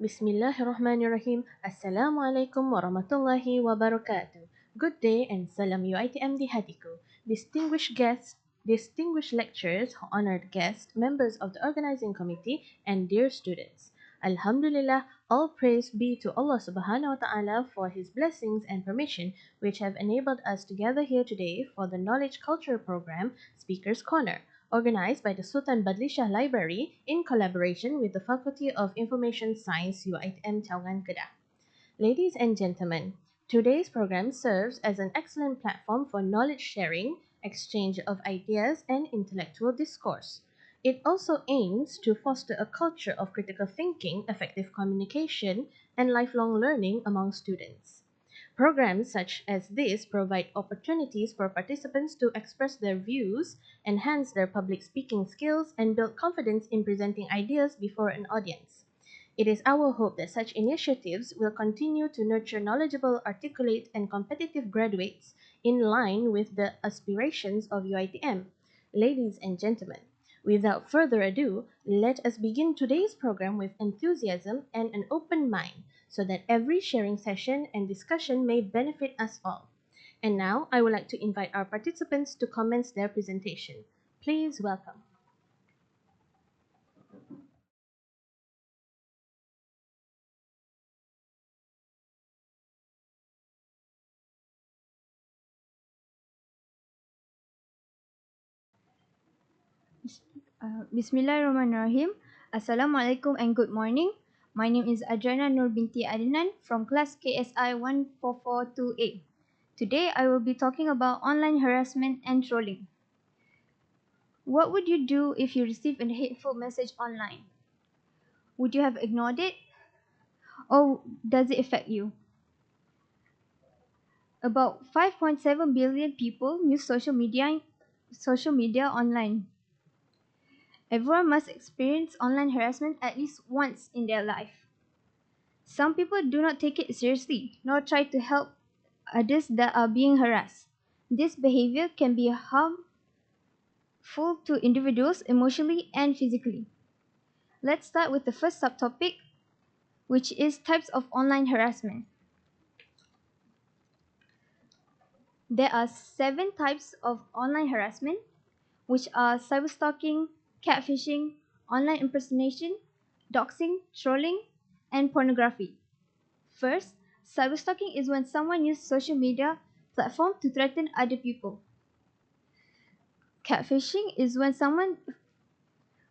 Bismillahirrahmanirrahim. Assalamualaikum warahmatullahi wabarakatuh. Good day and salam UITM di hatiku. Distinguished guests, distinguished lecturers, honored guests, members of the organizing committee, and dear students. Alhamdulillah, all praise be to Allah subhanahu wa ta'ala for his blessings and permission which have enabled us to gather here today for the Knowledge Culture Program Speaker's Corner, organized by the Sultan Badlishah Library in collaboration with the Faculty of Information Science UITM Cawangan Kedah. Ladies and gentlemen, today's program serves as an excellent platform for knowledge sharing, exchange of ideas, and intellectual discourse. It also aims to foster a culture of critical thinking, effective communication, and lifelong learning among students. Programs such as this provide opportunities for participants to express their views, enhance their public speaking skills, and build confidence in presenting ideas before an audience. It is our hope that such initiatives will continue to nurture knowledgeable, articulate, and competitive graduates in line with the aspirations of UITM. Ladies and gentlemen, without further ado, let us begin today's program with enthusiasm and an open mind so that every sharing session and discussion may benefit us all. And now, I would like to invite our participants to commence their presentation. Please welcome. Bismillahirrahmanirrahim. Assalamualaikum and good morning. My name is Adriana Nur binti Adnan from class KSI 1442A. Today I will be talking about online harassment and trolling. What would you do if you received a hateful message online? Would you have ignored it? Or does it affect you? About 5.7 billion people use social media online. Everyone must experience online harassment at least once in their life. Some people do not take it seriously, nor try to help others that are being harassed. This behavior can be harmful to individuals emotionally and physically. Let's start with the first subtopic, which is types of online harassment. There are 7 types of online harassment, which are cyberstalking, catfishing, online impersonation, doxing, trolling, and pornography. First, cyberstalking is when someone uses social media platform to threaten other people. Catfishing is when someone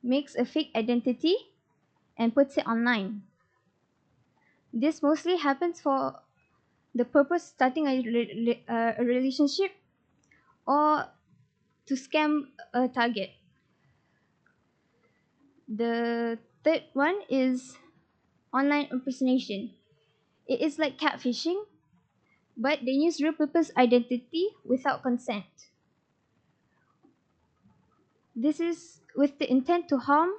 makes a fake identity and puts it online. This mostly happens for the purpose of starting a relationship or to scam a target. The third one is online impersonation. It is like catfishing, but they use real people's identity without consent. This is with the intent to harm,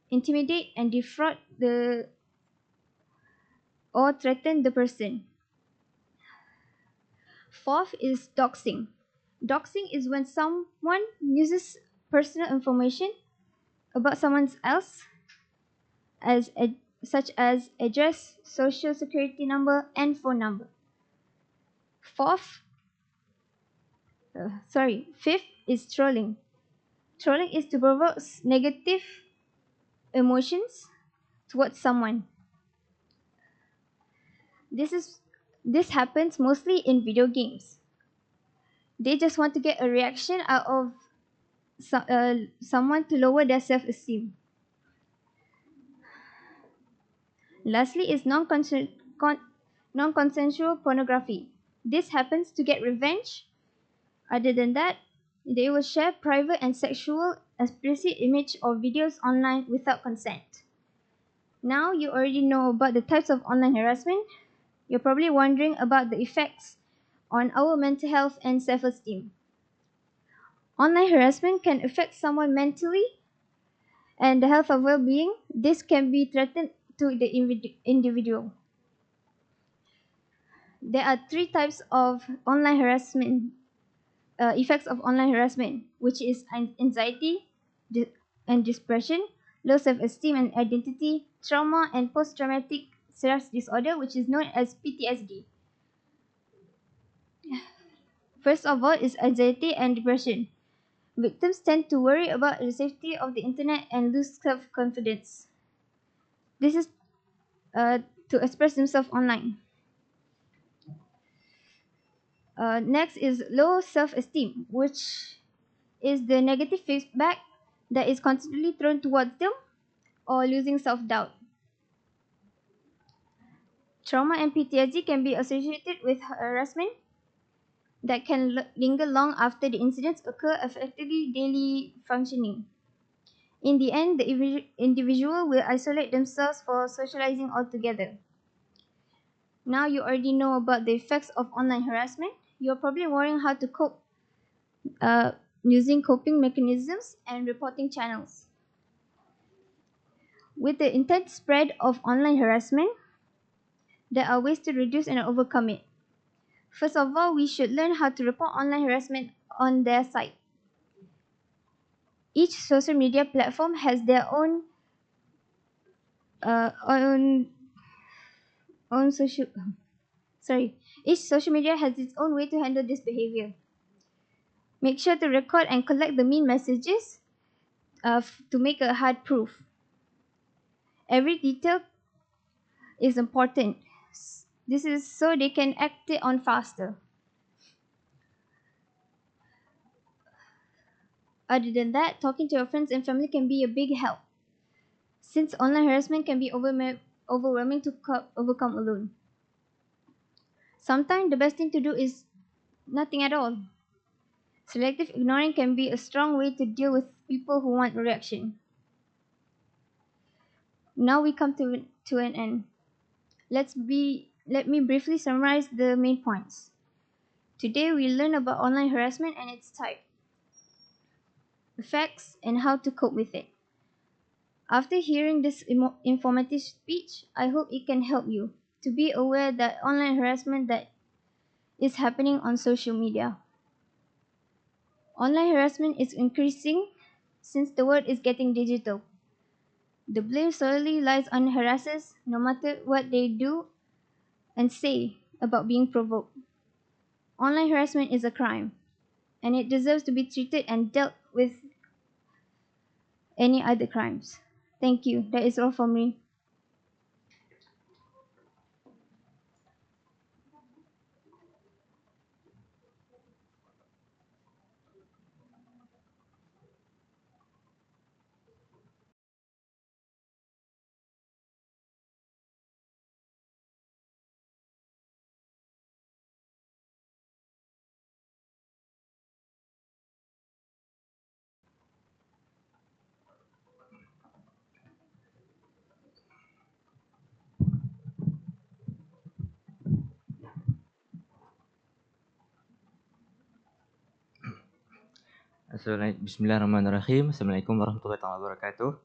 intimidate, and defraud or threaten the person. Fourth is doxing. Doxing is when someone uses personal information about someone else, such as address, social security number, and phone number. Fifth is trolling. Trolling is to provoke negative emotions towards someone. This happens mostly in video games. They just want to get a reaction out of someone to lower their self-esteem. Lastly is non-consensual pornography. This happens to get revenge. Other than that, they will share private and sexual explicit image or videos online without consent. Now you already know about the types of online harassment. You're probably wondering about the effects on our mental health and self-esteem. Online harassment can affect someone mentally and the health of well-being. This can be threatened to the individual. There are 3 types of online harassment, effects of online harassment, which is anxiety and depression, low self-esteem and identity, trauma, and post-traumatic stress disorder, which is known as PTSD. First of all is anxiety and depression. Victims tend to worry about the safety of the internet and lose self-confidence. This is to express themselves online. Next is low self-esteem, which is the negative feedback that is constantly thrown towards them or losing self-doubt. Trauma and PTSD can be associated with harassment that can linger long after the incidents occur, affecting daily functioning. In the end, the individual will isolate themselves for socializing altogether. Now you already know about the effects of online harassment. You're probably wondering how to cope uh, using coping mechanisms and reporting channels. With the intense spread of online harassment, there are ways to reduce and overcome it. First of all, we should learn how to report online harassment on their site. Each social media platform has their own uh, own own social sorry. Each social media has its own way to handle this behavior. Make sure to record and collect the mean messages to make a hard proof. Every detail is important. This is so they can act it on faster. Other than that, talking to your friends and family can be a big help, since online harassment can be overwhelming to overcome alone. Sometimes the best thing to do is nothing at all. Selective ignoring can be a strong way to deal with people who want reaction. Now we come to an end. Let me briefly summarize the main points. Today we learn about online harassment and its type, effects, and how to cope with it. After hearing this informative speech, I hope it can help you to be aware that online harassment that is happening on social media. Online harassment is increasing since the world is getting digital. The blame solely lies on harassers no matter what they do and say about being provoked. Online harassment is a crime and it deserves to be treated and dealt with any other crimes. Thank you. That is all from me. Bismillahirrahmanirrahim. Assalamualaikum warahmatullahi wabarakatuh.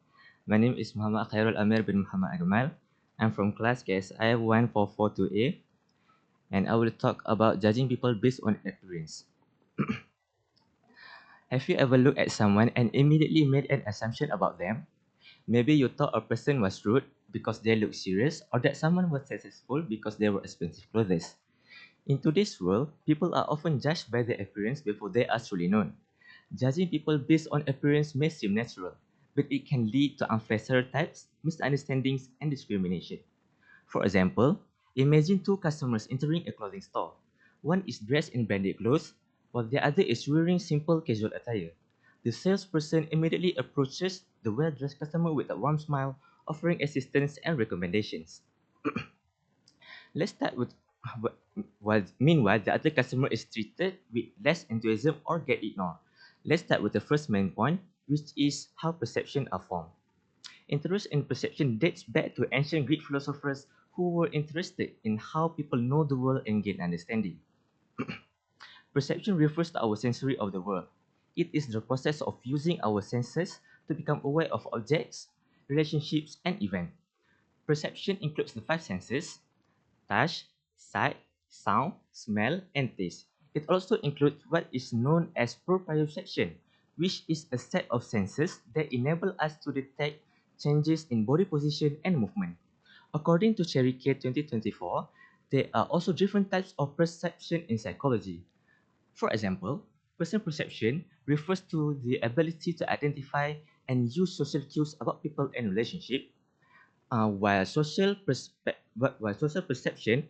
My name is Muhammad Khairul Amir bin Muhammad Agmal. I'm from class KSI 1442A and I will talk about judging people based on appearance. Have you ever looked at someone and immediately made an assumption about them? Maybe you thought a person was rude because they looked serious, or that someone was successful because they wore expensive clothes. In today's world, people are often judged by their appearance before they are truly known. Judging people based on appearance may seem natural, but it can lead to unfair stereotypes, misunderstandings, and discrimination. For example, imagine two customers entering a clothing store. One is dressed in branded clothes, while the other is wearing simple casual attire. The salesperson immediately approaches the well-dressed customer with a warm smile, offering assistance and recommendations. Let's start with meanwhile, the other customer is treated with less enthusiasm or get ignored. Let's start with the first main point, which is how perceptions are formed. Interest in perception dates back to ancient Greek philosophers who were interested in how people know the world and gain understanding. Perception refers to our sensory of the world. It is the process of using our senses to become aware of objects, relationships, and events. Perception includes the five senses: touch, sight, sound, smell, and taste. It also includes what is known as proprioception, which is a set of senses that enable us to detect changes in body position and movement. According to Cherry K 2024, there are also different types of perception in psychology. For example, person perception refers to the ability to identify and use social cues about people and relationship, while social perception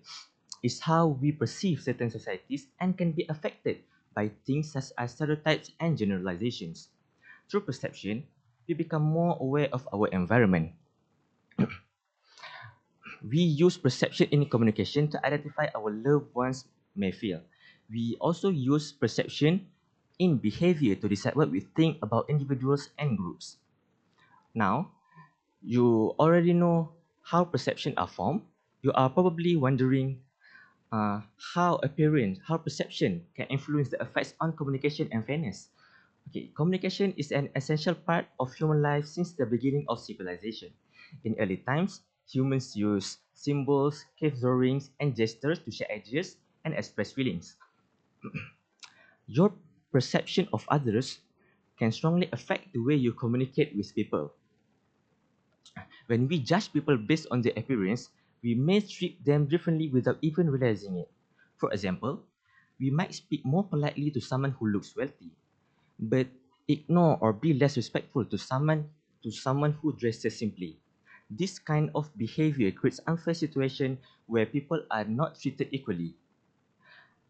is how we perceive certain societies and can be affected by things such as stereotypes and generalizations. Through perception, we become more aware of our environment. We use perception in communication to identify our loved ones may feel. We also use perception in behavior to decide what we think about individuals and groups. Now, you already know how perception are formed. You are probably wondering how perception can influence the effects on communication and fairness. Okay, communication is an essential part of human life since the beginning of civilization. In early times, humans used symbols, cave drawings, and gestures to share ideas and express feelings. Your perception of others can strongly affect the way you communicate with people. When we judge people based on their appearance, we may treat them differently without even realizing it. For example, we might speak more politely to someone who looks wealthy, but ignore or be less respectful to someone who dresses simply. This kind of behavior creates unfair situation where people are not treated equally.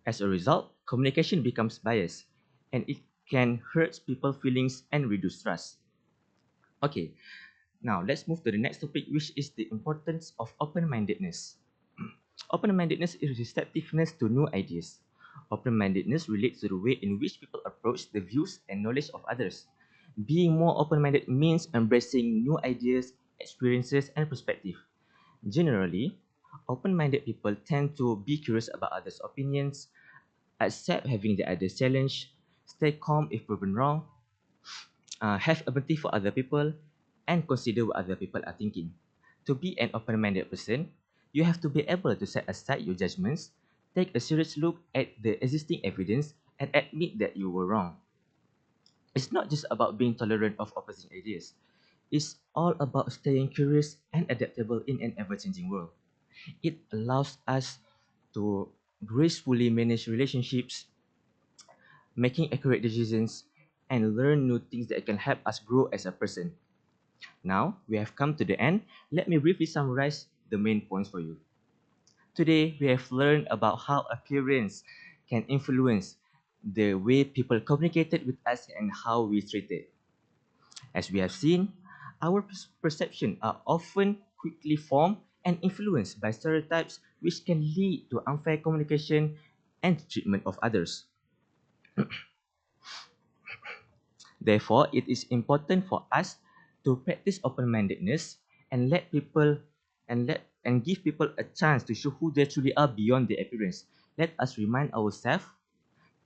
As a result, communication becomes biased and it can hurt people's feelings and reduce trust. Okay, now let's move to the next topic, which is the importance of open-mindedness. Open-mindedness is receptiveness to new ideas. Open-mindedness relates to the way in which people approach the views and knowledge of others. Being more open-minded means embracing new ideas, experiences, and perspectives. Generally, open-minded people tend to be curious about others' opinions, accept having the others challenged, stay calm if proven wrong, have empathy for other people, and consider what other people are thinking. To be an open-minded person, you have to be able to set aside your judgments, take a serious look at the existing evidence, and admit that you were wrong. It's not just about being tolerant of opposing ideas. It's all about staying curious and adaptable in an ever-changing world. It allows us to gracefully manage relationships, making accurate decisions, and learn new things that can help us grow as a person. Now, we have come to the end. Let me briefly summarize the main points for you. Today, we have learned about how appearance can influence the way people communicated with us and how we treated. As we have seen, our perceptions are often quickly formed and influenced by stereotypes which can lead to unfair communication and treatment of others. Therefore, it is important for us to practice open-mindedness and let people and give people a chance to show who they truly are beyond their appearance. Let us remind ourselves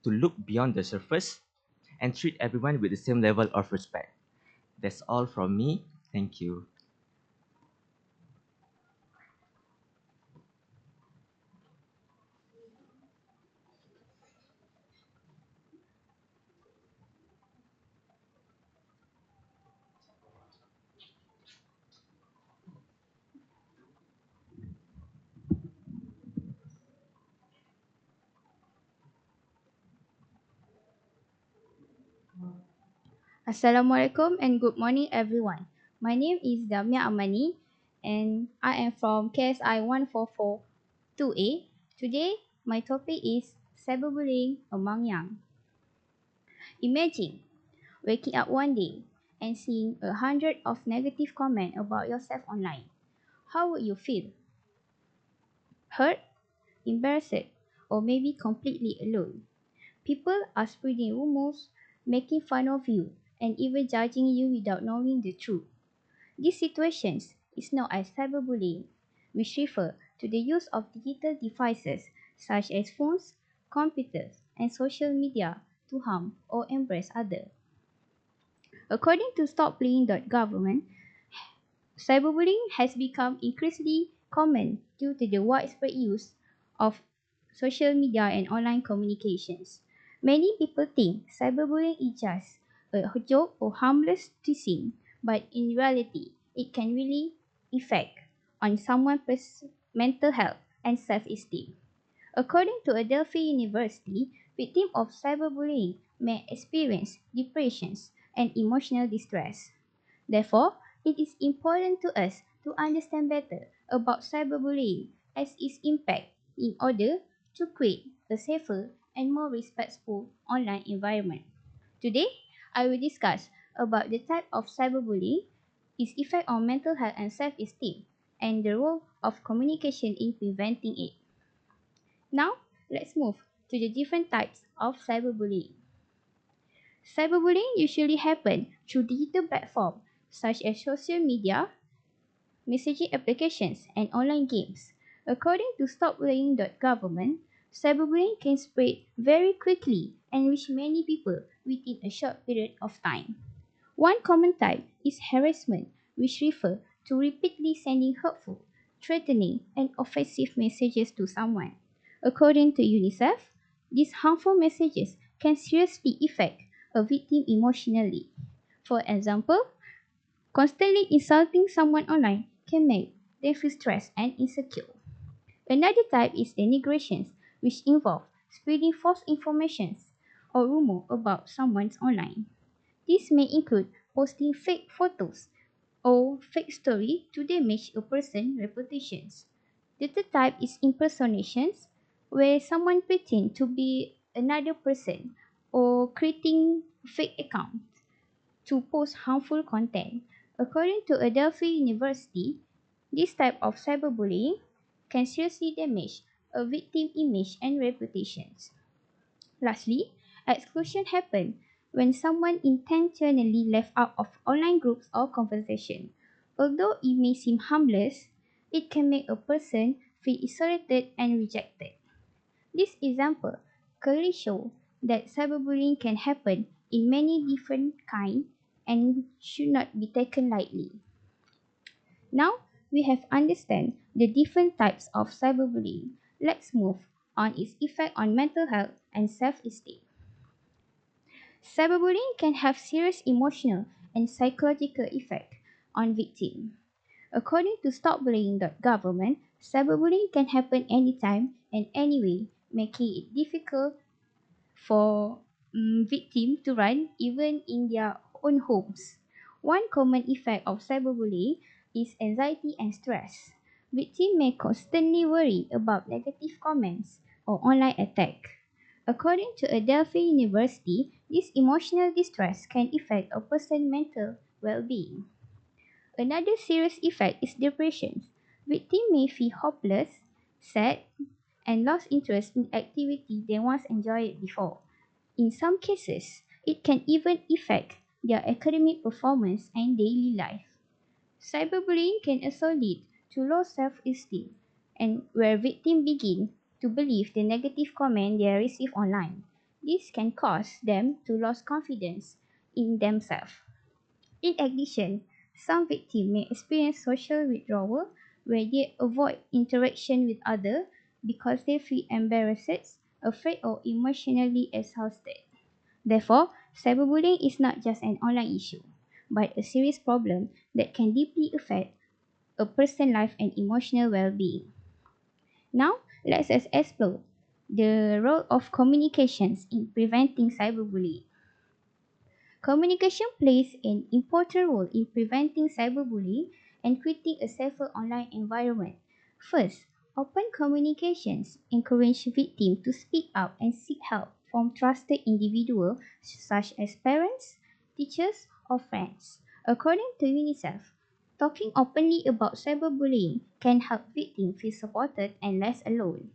to look beyond the surface and treat everyone with the same level of respect. That's all from me. Thank you. Assalamualaikum and good morning everyone. My name is Damia Amani and I am from KSI 1442A. Today, my topic is cyberbullying among young. Imagine waking up one day and seeing 100 of negative comments about yourself online. How would you feel? Hurt, embarrassed, or maybe completely alone? People are spreading rumors, making fun of you, and even judging you without knowing the truth. These situations is known as cyberbullying, which refer to the use of digital devices such as phones, computers, and social media to harm or embarrass others. According to StopBullying.government, cyberbullying has become increasingly common due to the widespread use of social media and online communications. Many people think cyberbullying is just a joke or harmless teasing, but in reality, it can really affect on someone's mental health and self-esteem. According to Adelphi University, victims of cyberbullying may experience depressions and emotional distress. Therefore, it is important to us to understand better about cyberbullying as its impact in order to create a safer and more respectful online environment. Today, I will discuss about the type of cyberbullying, its effect on mental health and self-esteem, and the role of communication in preventing it. Now, let's move to the different types of cyberbullying. Cyberbullying usually happens through digital platforms such as social media, messaging applications, and online games. According to stopbullying.government, cyberbullying can spread very quickly and reach many people within a short period of time. One common type is harassment, which refers to repeatedly sending hurtful, threatening, and offensive messages to someone. According to UNICEF, these harmful messages can seriously affect a victim emotionally. For example, constantly insulting someone online can make them feel stressed and insecure. Another type is denigrations, which involve spreading false information or rumor about someone's online. This may include posting fake photos or fake story to damage a person's reputation. The third type is impersonations, where someone pretends to be another person or creating fake accounts to post harmful content. According to Adelphi University, this type of cyberbullying can seriously damage a victim's image and reputations. Lastly, exclusion happens when someone intentionally left out of online groups or conversation. Although it may seem harmless, it can make a person feel isolated and rejected. This example clearly shows that cyberbullying can happen in many different kinds and should not be taken lightly. Now we have understand the different types of cyberbullying. Let's move on its effect on mental health and self-esteem. Cyberbullying can have serious emotional and psychological effect on victims. According to stopbullying.government, cyberbullying can happen anytime and anyway, making it difficult for victims to run even in their own homes. One common effect of cyberbullying is anxiety and stress. Victims may constantly worry about negative comments or online attack. According to Adelphi University, this emotional distress can affect a person's mental well-being. Another serious effect is depression. Victims may feel hopeless, sad, and lost interest in activity they once enjoyed before. In some cases, it can even affect their academic performance and daily life. Cyberbullying can also lead to low self-esteem, and where victims begin to believe the negative comment they receive online. This can cause them to lose confidence in themselves. In addition, some victims may experience social withdrawal where they avoid interaction with others because they feel embarrassed, afraid, or emotionally exhausted. Therefore, cyberbullying is not just an online issue, but a serious problem that can deeply affect a person's life and emotional well-being. Now, let's explore the role of communications in preventing cyberbullying. Communication plays an important role in preventing cyberbullying and creating a safer online environment. First, open communications encourage victims to speak up and seek help from trusted individuals such as parents, teachers, or friends. According to UNICEF, talking openly about cyberbullying can help victims feel supported and less alone.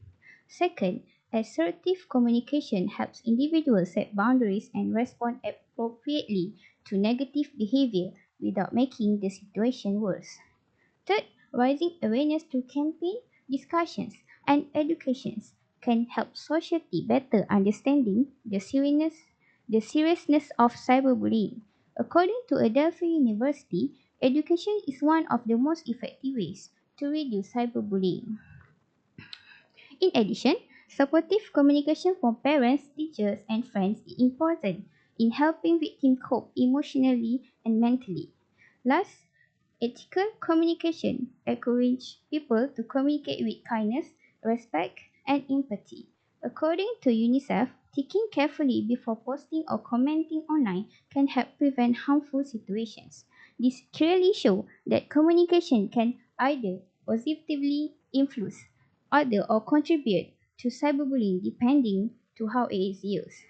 Second, assertive communication helps individuals set boundaries and respond appropriately to negative behavior without making the situation worse. Third, raising awareness through campaign, discussions, and educations can help society better understanding the seriousness of cyberbullying. According to Adelphi University, education is one of the most effective ways to reduce cyberbullying. In addition, supportive communication from parents, teachers, and friends is important in helping victims cope emotionally and mentally. Last, Ethical communication encourages people to communicate with kindness, respect, and empathy. According to UNICEF, thinking carefully before posting or commenting online can help prevent harmful situations. This clearly shows that communication can either positively influence others or contribute to cyberbullying depending to how it is used.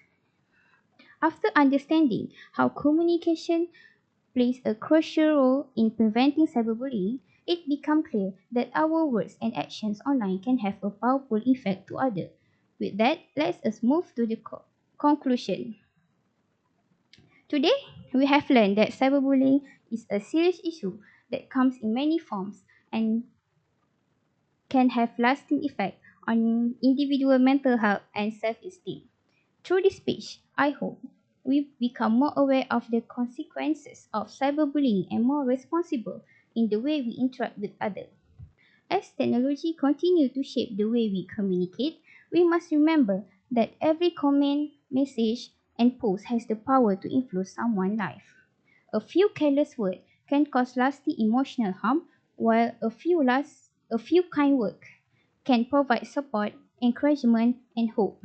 After understanding how communication plays a crucial role in preventing cyberbullying, it becomes clear that our words and actions online can have a powerful effect to others. With that, let us move to the conclusion. Today, we have learned that cyberbullying is a serious issue that comes in many forms and can have lasting effect on individual mental health and self-esteem. Through this speech, I hope we become more aware of the consequences of cyberbullying and more responsible in the way we interact with others. As technology continues to shape the way we communicate, we must remember that every comment, message, and post has the power to influence someone's life. A few careless words can cause lasting emotional harm, while a few kind words can provide support, encouragement, and hope.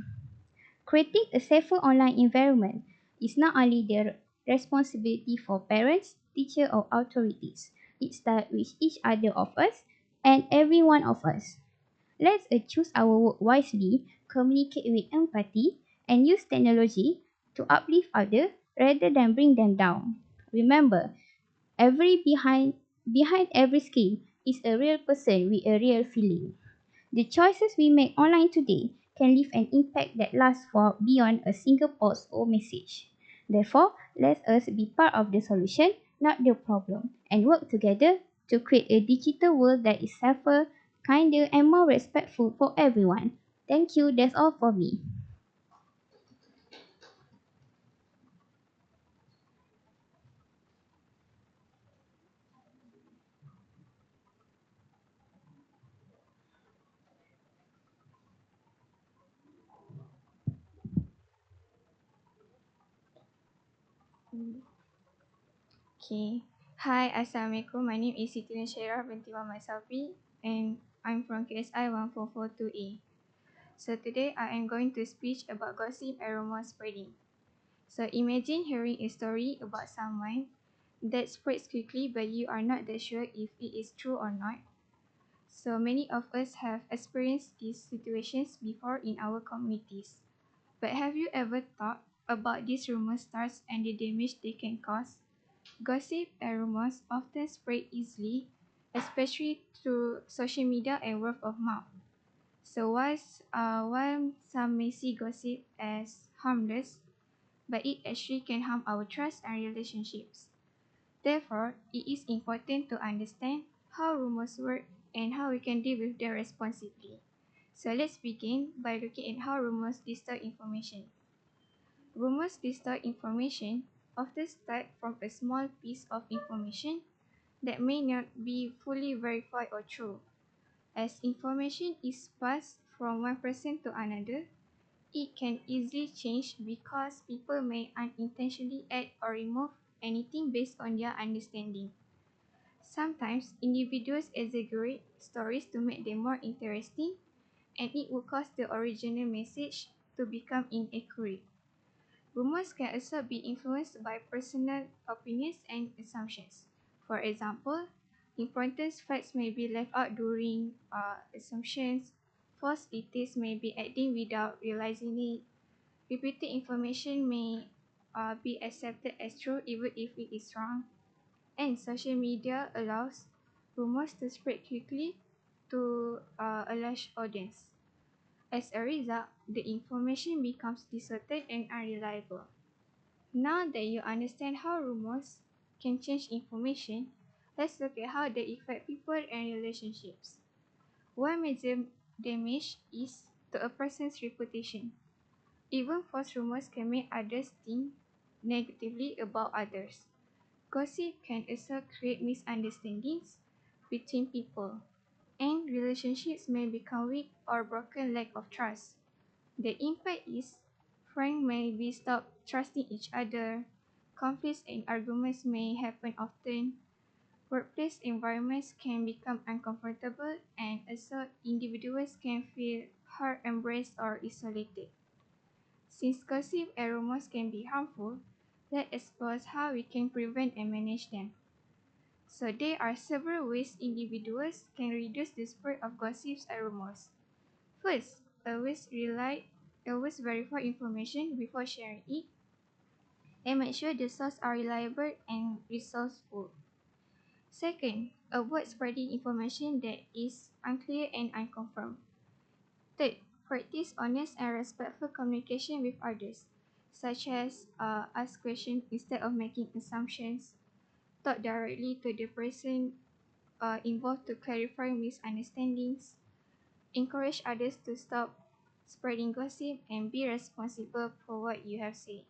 Creating a safer online environment is not only the responsibility for parents, teachers, or authorities. It starts with each other of us and every one of us. Let's choose our work wisely, communicate with empathy, and use technology to uplift others rather than bring them down. Remember, every behind every screen is a real person with a real feeling. The choices we make online today can leave an impact that lasts for beyond a single post or message. Therefore, let us be part of the solution, not the problem, and work together to create a digital world that is safer, kinder, and more respectful for everyone. Thank you. That's all for me. Okay. Hi, Assalamualaikum. My name is Siti Nashairah binti Muhammad Safi and I'm from KSI 1442A. So today I am going to speak about gossip and rumor spreading. So imagine hearing a story about someone that spreads quickly but you are not that sure if it is true or not. So many of us have experienced these situations before in our communities. But have you ever thought about these rumor starts and the damage they can cause? Gossip and rumors often spread easily, especially through social media and word of mouth. So while some may see gossip as harmless, but it actually can harm our trust and relationships. Therefore, it is important to understand how rumors work and how we can deal with them responsibly. So let's begin by looking at how rumors distort information. Rumors distort information often start from a small piece of information that may not be fully verified or true. As information is passed from one person to another, it can easily change because people may unintentionally add or remove anything based on their understanding. Sometimes individuals exaggerate stories to make them more interesting, and it will cause the original message to become inaccurate. Rumors can also be influenced by personal opinions and assumptions. For example, important facts may be left out during assumptions, false details may be added without realizing it, repeated information may be accepted as true even if it is wrong, and social media allows rumors to spread quickly to a large audience. As a result, the information becomes distorted and unreliable. Now that you understand how rumors can change information, let's look at how they affect people and relationships. One major damage is to a person's reputation. Even false rumors can make others think negatively about others. Gossip can also create misunderstandings between people, and relationships may become weak or broken lack of trust. The impact is friends may be stopped trusting each other, conflicts and arguments may happen often, Workplace environments can become uncomfortable and also individuals can feel hard embraced or isolated. Since gossip and rumors can be harmful, let's explore how we can prevent and manage them. So there are several ways individuals can reduce the spread of gossips and rumors. First, always verify information before sharing it and make sure the sources are reliable and resourceful. Second, avoid spreading information that is unclear and unconfirmed. Third, practice honest and respectful communication with others, such as ask questions instead of making assumptions, talk directly to the person involved to clarify misunderstandings, encourage others to stop spreading gossip, and be responsible for what you have said.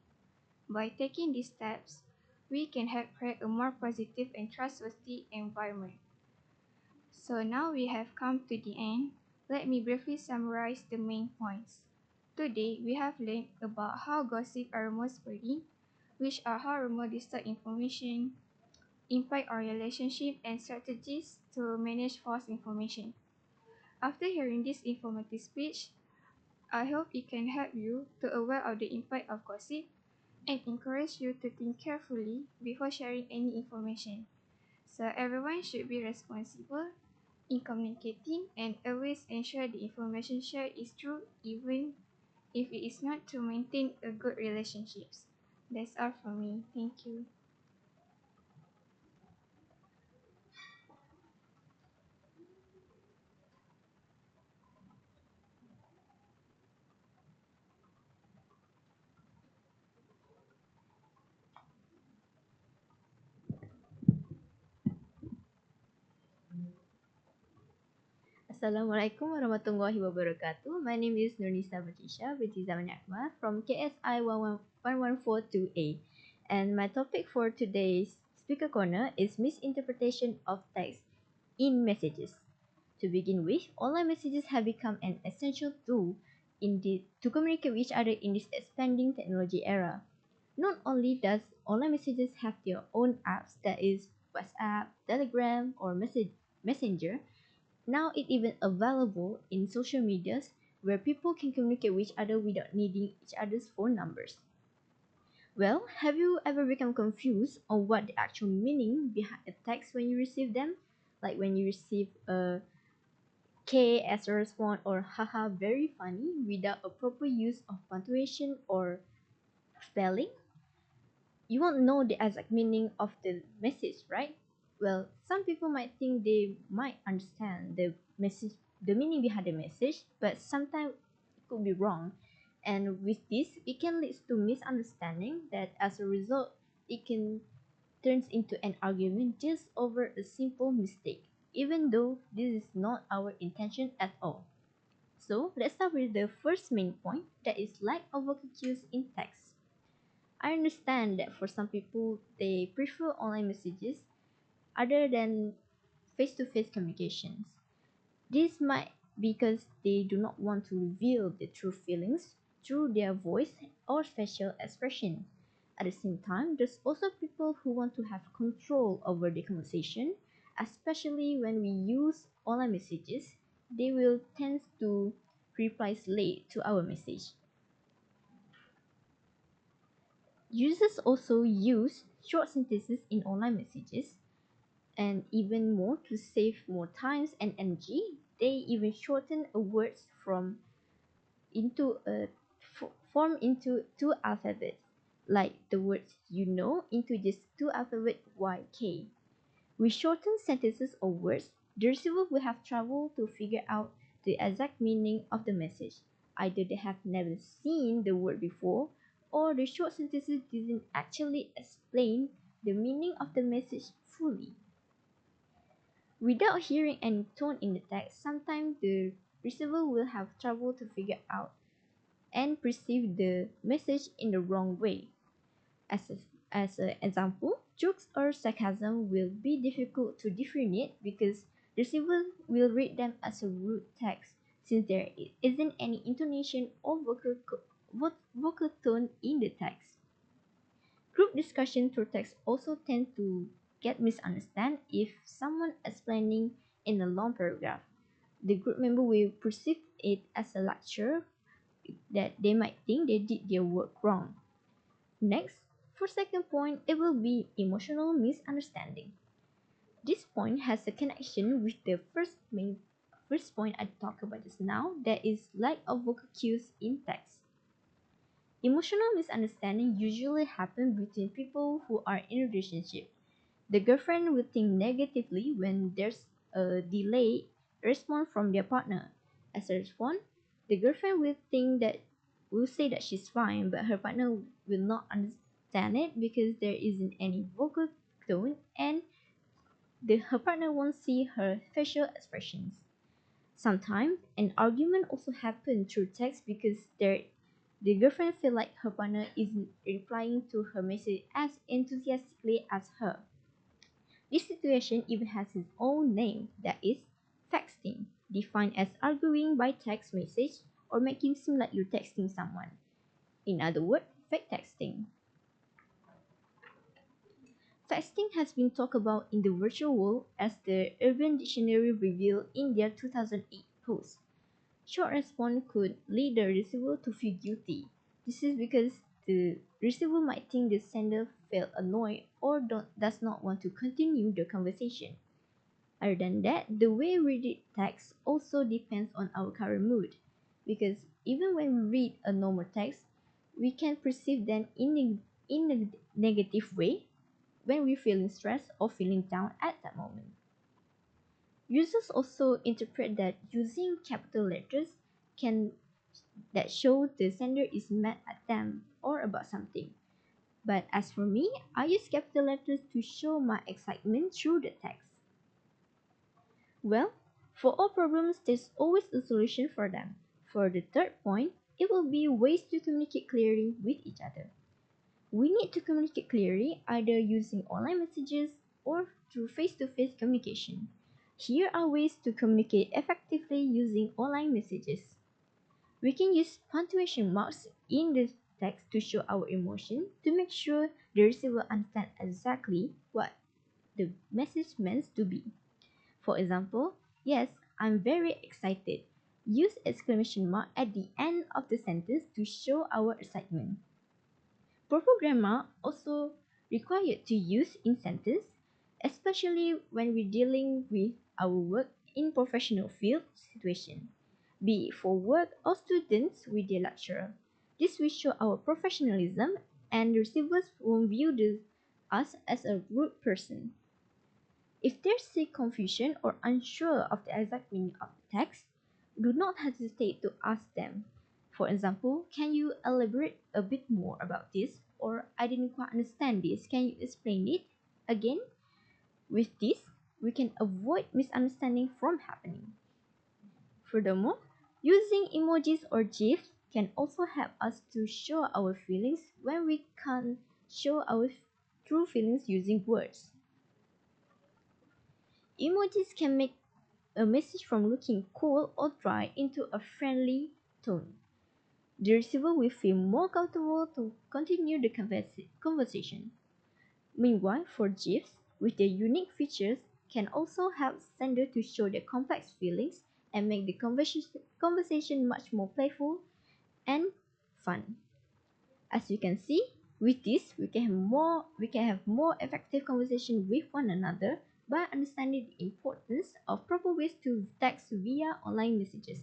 By taking these steps, we can help create a more positive and trustworthy environment. So now we have come to the end. Let me briefly summarize the main points. Today, we have learned about how gossip are rumor spreading, which are how rumor distort information, impact our relationship, and strategies to manage false information. After hearing this informative speech, I hope it can help you to aware of the impact of gossip and encourage you to think carefully before sharing any information. So everyone should be responsible in communicating and always ensure the information shared is true even if it is not to maintain a good relationships. That's all from me. Thank you. Assalamualaikum warahmatullahi wabarakatuh. My name is Nurnisa Badlishah binti Zaman Akbar from KSI 1142A. And my topic for today's speaker corner is misinterpretation of text in messages. To begin with, online messages have become an essential tool to communicate with each other in this expanding technology era. Not only does online messages have their own apps, that is WhatsApp, Telegram, or Messenger, now it's even available in social medias where people can communicate with each other without needing each other's phone numbers. Well, have you ever become confused on what the actual meaning behind a text when you receive them? Like when you receive a K as a response or haha very funny without a proper use of punctuation or spelling? You won't know the exact meaning of the message, right? Well, some people might think they might understand the meaning behind the message, but sometimes it could be wrong. And with this, it can lead to misunderstanding that as a result, it can turns into an argument just over a simple mistake, even though this is not our intention at all. So let's start with the first main point, that is lack of vocal cues in text. I understand that for some people they prefer online messages other than face-to-face communications. This might be because they do not want to reveal their true feelings through their voice or facial expression. At the same time, there's also people who want to have control over the conversation, especially when we use online messages. They will tend to reply late to our message. Users also use short sentences in online messages, and even more to save more time and energy, they even shorten a words into a form into two alphabets, like the words you know into just two alphabet YK. With shortened sentences or words, the receiver will have trouble to figure out the exact meaning of the message. Either they have never seen the word before, or the short sentences didn't actually explain the meaning of the message fully. Without hearing any tone in the text, sometimes the receiver will have trouble to figure out and perceive the message in the wrong way. As an example, jokes or sarcasm will be difficult to differentiate because the receiver will read them as a rude text since there isn't any intonation or vocal tone in the text. Group discussion through text also tend to get misunderstood if someone explaining in a long paragraph. The group member will perceive it as a lecture that they might think they did their work wrong. Next, for second point, it will be emotional misunderstanding. This point has a connection with the first point I talked about just now, that is lack of vocal cues in text. Emotional misunderstanding usually happen between people who are in a relationship. The girlfriend will think negatively when there's a delayed response from their partner. As a response, the girlfriend will say that she's fine, but her partner will not understand it because there isn't any vocal tone, and her partner won't see her facial expressions. Sometimes an argument also happens through text because the girlfriend feels like her partner isn't replying to her message as enthusiastically as her. This situation even has its own name, that is, sexting, defined as arguing by text message or making it seem like you're texting someone. In other words, fake texting. Sexting has been talked about in the virtual world as the Urban Dictionary revealed in their 2008 post. Short response could lead the receiver to feel guilty. This is because the receiver might think the sender felt annoyed or does not want to continue the conversation. Other than that, the way we read text also depends on our current mood, because even when we read a normal text, we can perceive them in a negative way when we're feeling stressed or feeling down at that moment. Users also interpret that using capital letters can that show the sender is mad at them or about something. But as for me, I use capital letters to show my excitement through the text. Well, for all problems, there's always a solution for them. For the third point, it will be ways to communicate clearly with each other. We need to communicate clearly either using online messages or through face-to-face communication. Here are ways to communicate effectively using online messages. We can use punctuation marks in the text to show our emotion to make sure the receiver understands exactly what the message meant to be. For example, yes, I'm very excited. Use exclamation mark at the end of the sentence to show our excitement. Proper grammar also required to use in sentence, especially when we're dealing with our work in professional field situation, be it for work or students with their lecturer. This will show our professionalism and receivers won't view us as a rude person. If there's a confusion or unsure of the exact meaning of the text, do not hesitate to ask them. For example, can you elaborate a bit more about this? Or I didn't quite understand this. Can you explain it again? With this, we can avoid misunderstanding from happening. Furthermore, using emojis or GIFs can also help us to show our feelings when we can't show our true feelings using words. Emojis can make a message from looking cold or dry into a friendly tone. The receiver will feel more comfortable to continue the conversation. Meanwhile, for GIFs, with their unique features, can also help sender to show their complex feelings and make the conversation much more playful and fun. As you can see, with this, we can have more effective conversation with one another by understanding the importance of proper ways to text via online messages.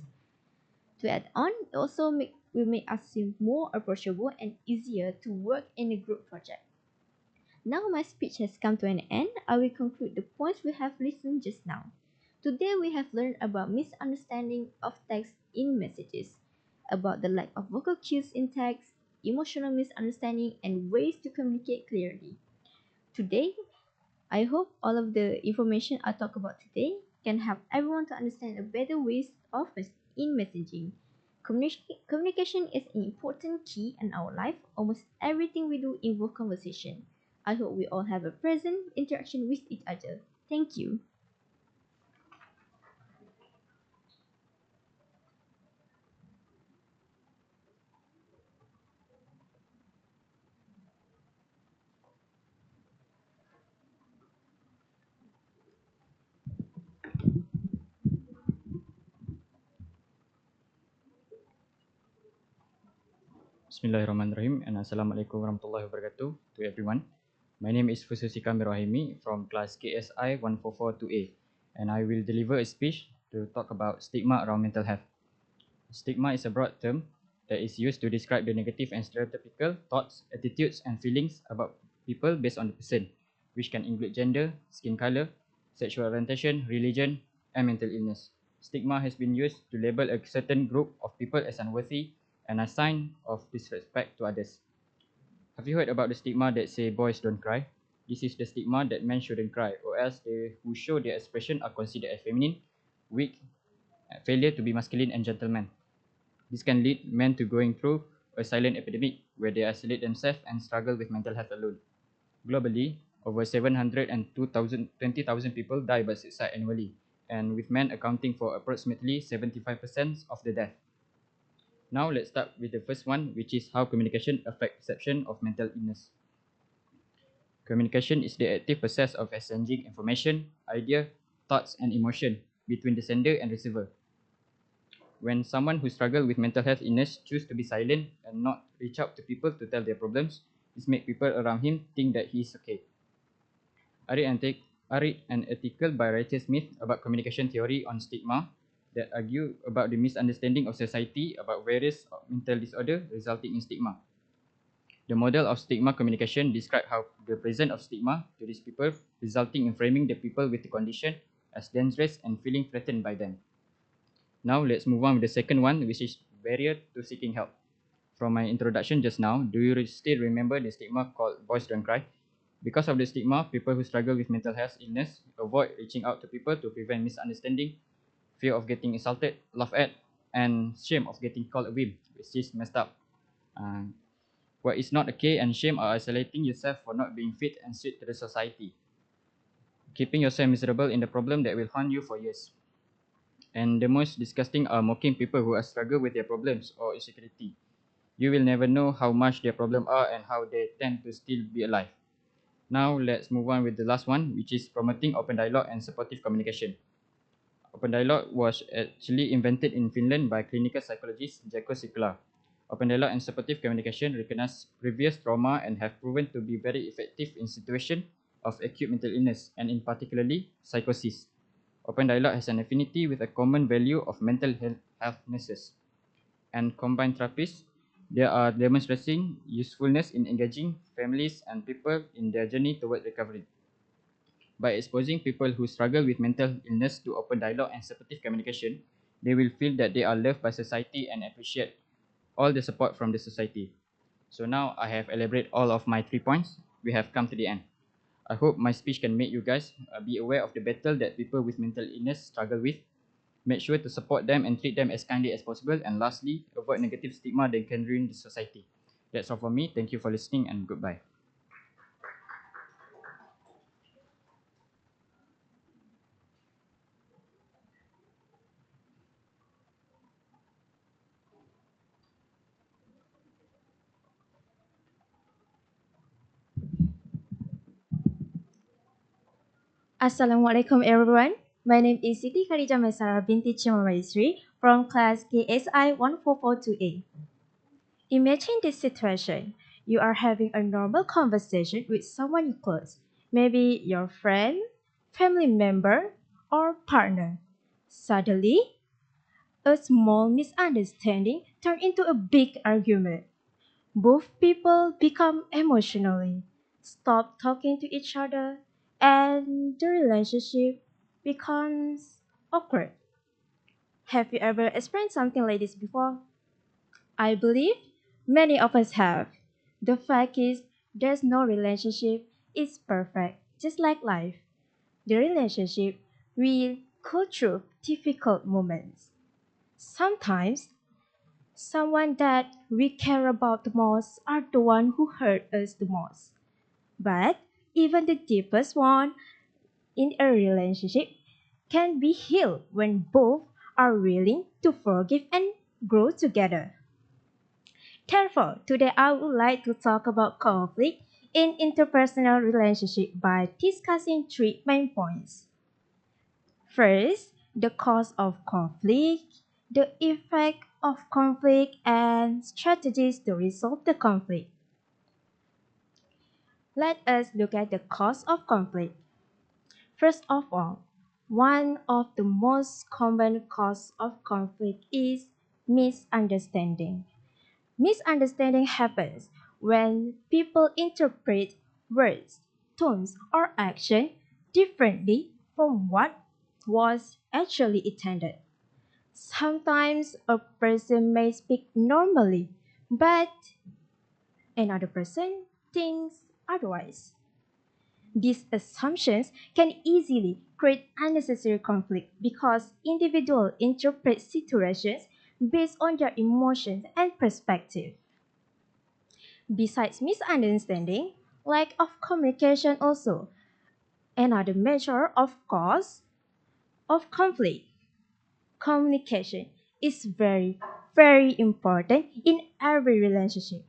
To add on, it also will make us seem more approachable and easier to work in a group project. Now my speech has come to an end. I will conclude the points we have listened just now. Today we have learned about misunderstanding of text in messages, about the lack of vocal cues in text, emotional misunderstanding, and ways to communicate clearly. Today, I hope all of the information I talk about today can help everyone to understand a better ways of in messaging. Communication is an important key in our life. Almost everything we do involves conversation. I hope we all have a present interaction with each other. Thank you. Bismillahirrahmanirrahim and Assalamualaikum warahmatullahi wabarakatuh to everyone. My name is Fususika Mirahimi from class KSI 1442A and I will deliver a speech to talk about stigma around mental health. Stigma is a broad term that is used to describe the negative and stereotypical thoughts, attitudes and feelings about people based on the person, which can include gender, skin color, sexual orientation, religion and mental illness. Stigma has been used to label a certain group of people as unworthy and a sign of disrespect to others. Have you heard about the stigma that say boys don't cry? This is the stigma that men shouldn't cry, or else they who show their expression are considered as feminine, weak, failure to be masculine and gentleman. This can lead men to going through a silent epidemic where they isolate themselves and struggle with mental health alone. Globally, over 720,000 people die by suicide annually, and with men accounting for approximately 75% of the death. Now let's start with the first one, which is how communication affects perception of mental illness. Communication is the active process of exchanging information, idea, thoughts, and emotion between the sender and receiver. When someone who struggles with mental health illness chooses to be silent and not reach out to people to tell their problems, this makes people around him think that he is okay. I read an article by Rachel Smith about communication theory on stigma that argue about the misunderstanding of society about various mental disorders resulting in stigma. The model of stigma communication describes how the presence of stigma to these people resulting in framing the people with the condition as dangerous and feeling threatened by them. Now let's move on with the second one, which is barrier to seeking help. From my introduction just now, do you still remember the stigma called boys don't cry? Because of the stigma, people who struggle with mental health illness avoid reaching out to people to prevent misunderstanding, fear of getting insulted, laughed at, and shame of getting called a wimp, which is messed up. What is not okay and shame are isolating yourself for not being fit and suited to the society, keeping yourself miserable in the problem that will haunt you for years. And the most disgusting are mocking people who are struggle with their problems or insecurity. You will never know how much their problems are and how they tend to still be alive. Now let's move on with the last one, which is promoting open dialogue and supportive communication. Open dialogue was actually invented in Finland by clinical psychologist Jaakko Sikula. Open dialogue and supportive communication recognize previous trauma and have proven to be very effective in situations of acute mental illness and in particularly psychosis. Open dialogue has an affinity with a common value of mental healthness. And combined therapies, they are demonstrating usefulness in engaging families and people in their journey toward recovery. By exposing people who struggle with mental illness to open dialogue and supportive communication, they will feel that they are loved by society and appreciate all the support from the society. So now I have elaborated all of my 3 points. We have come to the end. I hope my speech can make you guys be aware of the battle that people with mental illness struggle with. Make sure to support them and treat them as kindly as possible. And lastly, avoid negative stigma that can ruin the society. That's all from me. Thank you for listening and goodbye. Assalamualaikum everyone. My name is Siti Khadijah Maisara binti Chimarisri from class KSI 1442A. Imagine this situation. You are having a normal conversation with someone you close, maybe your friend, family member, or partner. Suddenly, a small misunderstanding turns into a big argument. Both people become emotionally, stop talking to each other, and the relationship becomes awkward. Have you ever experienced something like this before? I believe many of us have. The fact is, there's no relationship is perfect, just like life. The relationship will go through difficult moments. Sometimes, someone that we care about the most are the one who hurt us the most. But even the deepest one in a relationship can be healed when both are willing to forgive and grow together. Therefore, today I would like to talk about conflict in interpersonal relationship by discussing three main points. First, the cause of conflict, the effect of conflict and strategies to resolve the conflict. Let us look at the cause of conflict. First of all, one of the most common causes of conflict is misunderstanding. Misunderstanding happens when people interpret words, tones, or action differently from what was actually intended. Sometimes a person may speak normally, but another person thinks otherwise. These assumptions can easily create unnecessary conflict because individuals interpret situations based on their emotions and perspective. Besides misunderstanding, lack of communication also another measure of cause of conflict. Communication is very important in every relationship.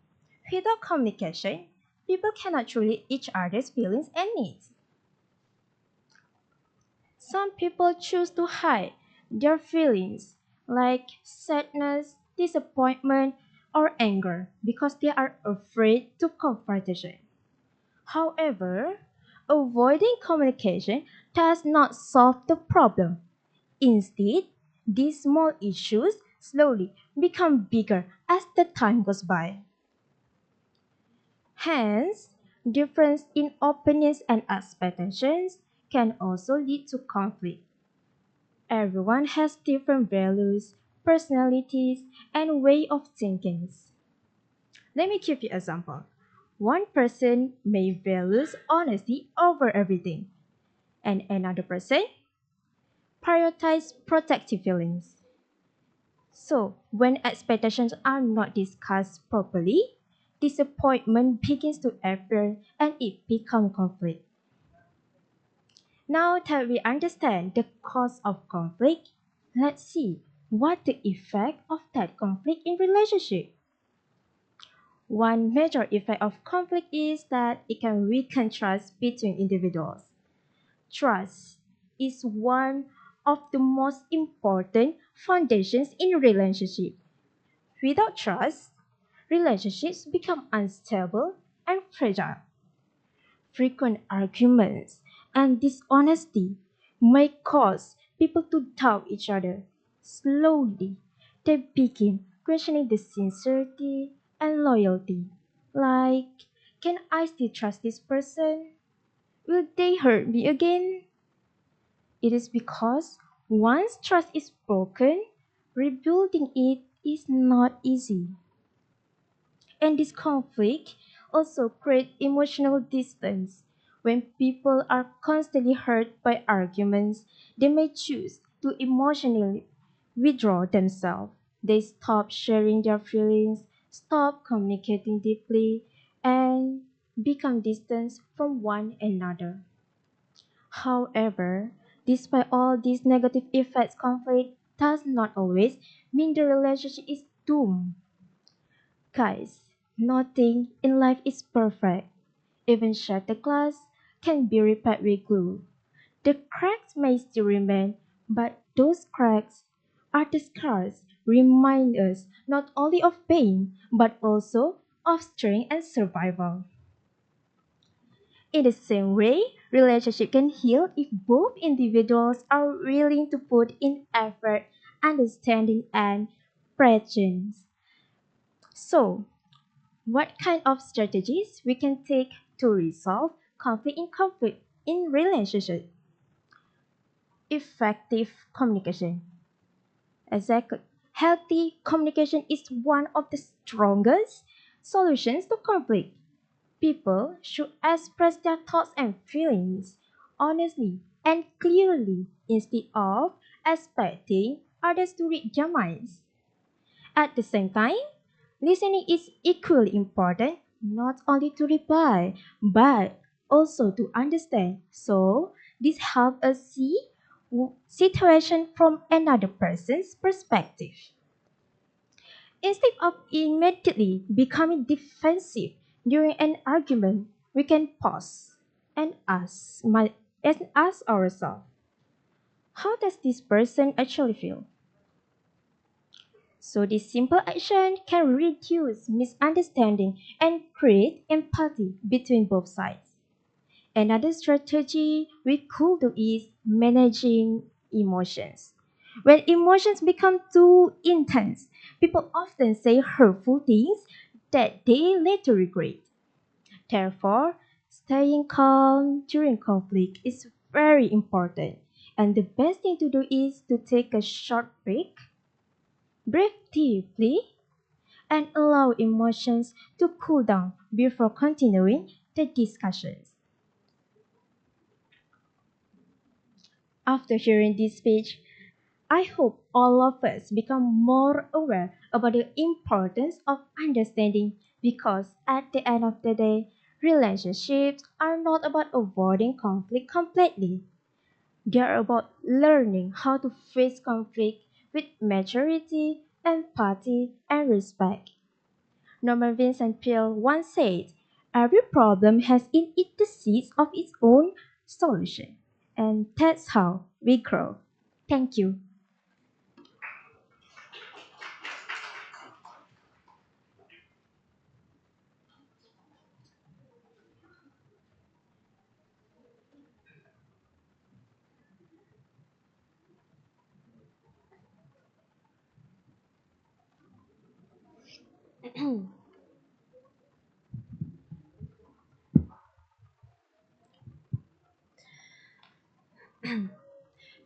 Without communication, people cannot truly each other's feelings and needs. Some people choose to hide their feelings like sadness, disappointment, or anger because they are afraid to confrontation. However, avoiding communication does not solve the problem. Instead, these small issues slowly become bigger as the time goes by. Hence, difference in opinions and expectations can also lead to conflict. Everyone has different values, personalities, and way of thinking. Let me give you an example. One person may value honesty over everything, and another person prioritize protective feelings. So, when expectations are not discussed properly, disappointment begins to appear and it becomes conflict. Now that we understand the cause of conflict, let's see what the effect of that conflict in relationship. One major effect of conflict is that it can weaken trust between individuals. Trust is one of the most important foundations in a relationship. Without trust, relationships become unstable and fragile. Frequent arguments and dishonesty may cause people to doubt each other. Slowly, they begin questioning the sincerity and loyalty. Like, can I still trust this person? Will they hurt me again? It is because once trust is broken, rebuilding it is not easy. And this conflict also creates emotional distance. When people are constantly hurt by arguments, they may choose to emotionally withdraw themselves. They stop sharing their feelings, stop communicating deeply, and become distant from one another. However, despite all these negative effects, conflict does not always mean the relationship is doomed. Guys, nothing in life is perfect. Even shattered glass can be repaired with glue. The cracks may still remain, but those cracks are the scars remind us not only of pain, but also of strength and survival. In the same way, relationship can heal if both individuals are willing to put in effort, understanding, and presence. So, what kind of strategies we can take to resolve conflict in relationship? Effective communication. Exactly. Healthy communication is one of the strongest solutions to conflict. People should express their thoughts and feelings honestly and clearly instead of expecting others to read their minds. At the same time, listening is equally important, not only to reply, but also to understand. So, this helps us see situation from another person's perspective. Instead of immediately becoming defensive during an argument, we can pause and ask ourselves, how does this person actually feel? So this simple action can reduce misunderstanding and create empathy between both sides. Another strategy we could do is managing emotions. When emotions become too intense, people often say hurtful things that they later regret. Therefore, staying calm during conflict is very important. And the best thing to do is to take a short break, breathe deeply, and allow emotions to cool down before continuing the discussions. After hearing this speech, I hope all of us become more aware about the importance of understanding because at the end of the day, relationships are not about avoiding conflict completely. They are about learning how to face conflict with maturity, empathy, and respect. Norman Vincent Peale once said, every problem has in it the seeds of its own solution. And that's how we grow. Thank you.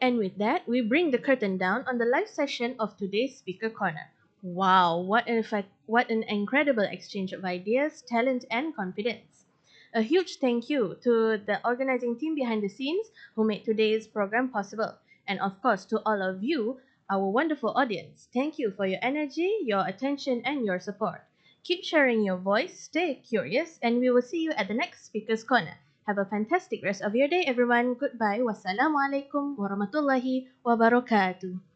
And with that, we bring the curtain down on the live session of today's Speaker Corner. Wow, what an incredible exchange of ideas, talent, and confidence. A huge thank you to the organizing team behind the scenes who made today's program possible. And of course, to all of you, our wonderful audience. Thank you for your energy, your attention, and your support. Keep sharing your voice, stay curious, and we will see you at the next Speaker's Corner. Have a fantastic rest of your day, everyone. Goodbye. Wassalamualaikum warahmatullahi wabarakatuh.